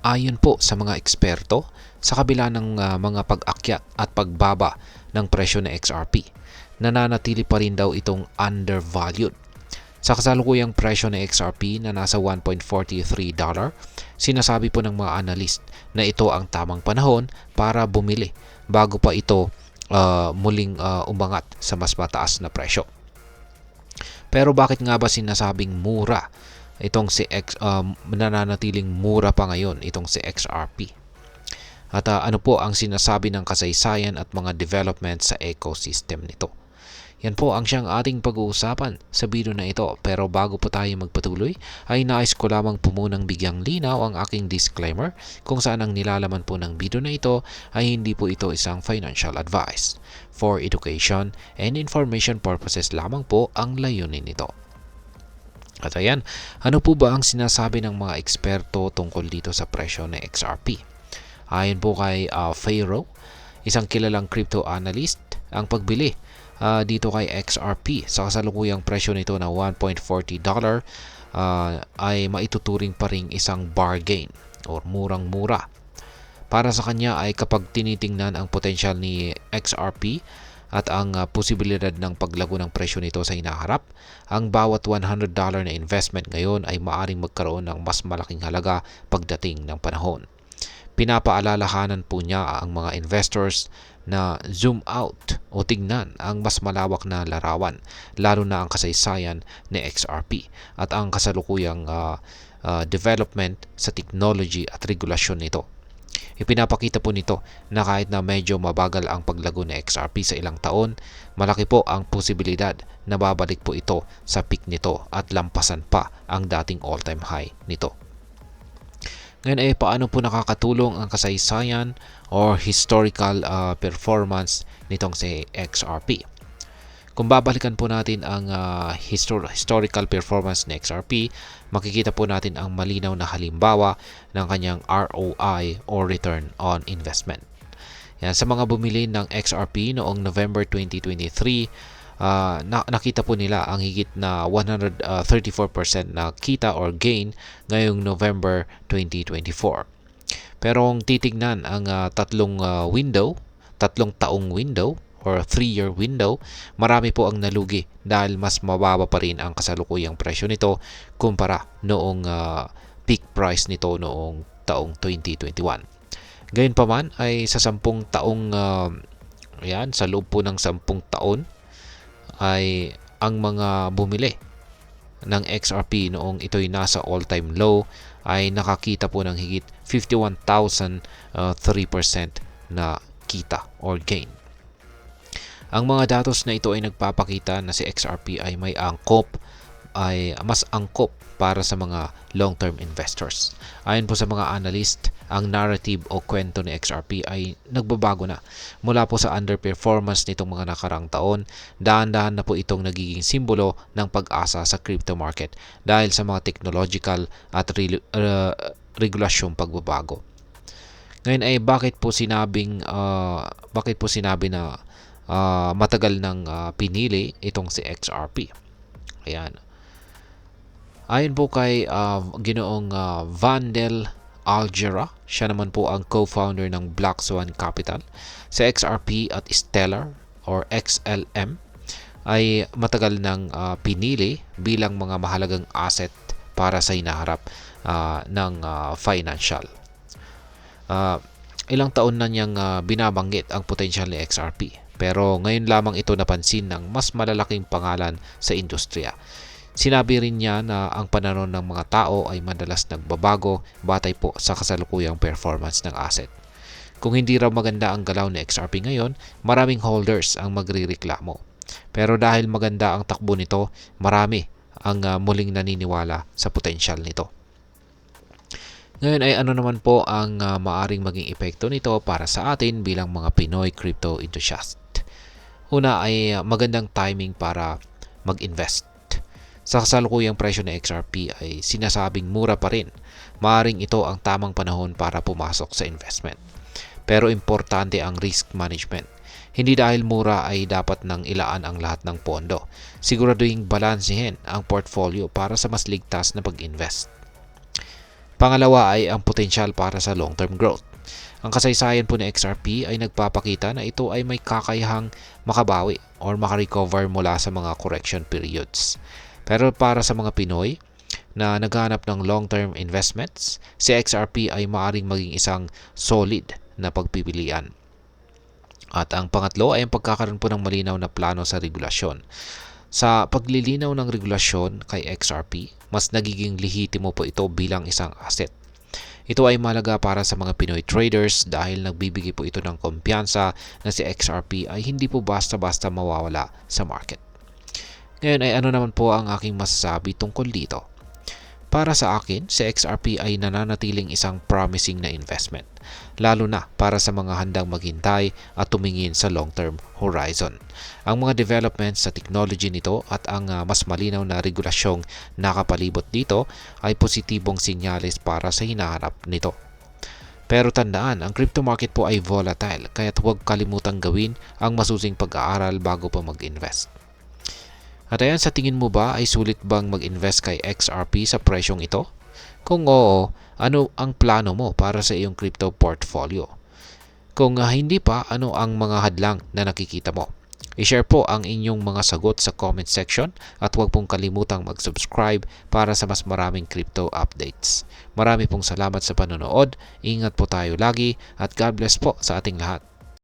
Ayon po sa mga eksperto, sa kabila ng mga pag-akyat at pagbaba ng presyo ng XRP, nananatili pa rin daw itong undervalued. Sa kasalukuyang presyo ng XRP na nasa $1.43, sinasabi po ng mga analyst na ito ang tamang panahon para bumili bago pa ito muling umangat sa mas mataas na presyo. Pero bakit nga ba sinasabing mura itong nananatiling mura pa ngayon itong si XRP? At ano po ang sinasabi ng kasaysayan at mga development sa ecosystem nito? Yan po ang siyang ating pag-uusapan sa video na ito. Pero bago po tayo magpatuloy, ay nais ko lamang po munang bigyang linaw ang aking disclaimer kung saan ang nilalaman po ng video na ito ay hindi po ito isang financial advice. For education and information purposes lamang po ang layunin nito. At ayan, ano po ba ang sinasabi ng mga eksperto tungkol dito sa presyo ng XRP? Ayon po kay Pharaoh, isang kilalang crypto analyst, ang pagbili dito kay XRP sa kasalukuyang presyo nito na $1.40 ay maituturing pa ring isang bargain or murang-mura. Para sa kanya ay kapag tinitingnan ang potensyal ni XRP at ang posibilidad ng paglago ng presyo nito sa hinaharap, ang bawat $100 na investment ngayon ay maaring magkaroon ng mas malaking halaga pagdating ng panahon. Pinapaalalahanan po niya ang mga investors na zoom out o tignan ang mas malawak na larawan, lalo na ang kasaysayan ni XRP at ang kasalukuyang development sa technology at regulasyon nito. Ipinapakita po nito na kahit na medyo mabagal ang paglago ng XRP sa ilang taon, malaki po ang posibilidad na babalik po ito sa peak nito at lampasan pa ang dating all-time high nito. Ngayon ay paano po nakakatulong ang kasaysayan or historical performance nitong si XRP? Kung babalikan po natin ang historical performance ni XRP, makikita po natin ang malinaw na halimbawa ng kanyang ROI or return on investment. Yan, sa mga bumili ng XRP noong November 2023, nakita po nila ang higit na 134% na kita or gain ngayong November 2024. Pero kung titignan ang tatlong taong window or 3-year window, marami po ang nalugi dahil mas mababa pa rin ang kasalukuyang presyo nito kumpara noong peak price nito noong taong 2021. Gayunpaman ay sa 10 taong sa loob po ng 10 taon ay ang mga bumili ng XRP noong ito'y nasa all-time low ay nakakita po ng higit 51,003% na kita or gain. Ang mga datos na ito ay nagpapakita na si XRP ay mas angkop para sa mga long-term investors. Ayon po sa mga analyst, ang narrative o kwento ni XRP ay nagbabago na. Mula po sa underperformance nitong mga nakarang taon, dahan-dahan na po itong nagiging simbolo ng pag-asa sa crypto market dahil sa mga technological at regulasyong pagbabago. Ngayon ay bakit po sinabi na matagal nang pinili itong si XRP? Ayan. Ayon po kay Ginoong Vandel Algera, siya naman po ang co-founder ng Black Swan Capital, sa XRP at Stellar or XLM ay matagal nang pinili bilang mga mahalagang asset para sa hinaharap ng financial. Ilang taon na niyang binabanggit ang potensyal ni XRP, pero ngayon lamang ito napansin ng mas malalaking pangalan sa industriya. Sinabi rin niya na ang pananaw ng mga tao ay madalas nagbabago batay po sa kasalukuyang performance ng asset. Kung hindi raw maganda ang galaw ni XRP ngayon, maraming holders ang magrireklamo. Pero dahil maganda ang takbo nito, marami ang muling naniniwala sa potensyal nito. Ngayon ay ano naman po ang maaring maging epekto nito para sa atin bilang mga Pinoy crypto enthusiast? Una ay magandang timing para mag-invest. Sa kasalukuyang presyo ng XRP ay sinasabing mura pa rin. Maaring ito ang tamang panahon para pumasok sa investment. Pero importante ang risk management. Hindi dahil mura ay dapat nang ilaan ang lahat ng pondo. Siguraduhin balansehin ang portfolio para sa mas ligtas na pag-invest. Pangalawa ay ang potensyal para sa long-term growth. Ang kasaysayan po ng XRP ay nagpapakita na ito ay may kakayahang makabawi or makarecover mula sa mga correction periods. Pero para sa mga Pinoy na naghahanap ng long-term investments, si XRP ay maaaring maging isang solid na pagpipilian. At ang pangatlo ay ang pagkakaroon po ng malinaw na plano sa regulasyon. Sa paglilinaw ng regulasyon kay XRP, mas nagiging lehitimo po ito bilang isang asset. Ito ay mahalaga para sa mga Pinoy traders dahil nagbibigay po ito ng kumpiyansa na si XRP ay hindi po basta-basta mawawala sa market. Ngayon ay ano naman po ang aking masasabi tungkol dito? Para sa akin, si XRP ay nananatiling isang promising na investment, lalo na para sa mga handang maghintay at tumingin sa long-term horizon. Ang mga developments sa technology nito at ang mas malinaw na regulasyong nakapalibot dito ay positibong senyales para sa hinaharap nito. Pero tandaan, ang crypto market po ay volatile, kaya't huwag kalimutang gawin ang masusing pag-aaral bago pa mag-invest. At ayan, sa tingin mo ba ay sulit bang mag-invest kay XRP sa presyong ito? Kung oo, ano ang plano mo para sa iyong crypto portfolio? Kung hindi pa, ano ang mga hadlang na nakikita mo? I-share po ang inyong mga sagot sa comment section at huwag pong kalimutang mag-subscribe para sa mas maraming crypto updates. Marami pong salamat sa panonood, ingat po tayo lagi at God bless po sa ating lahat.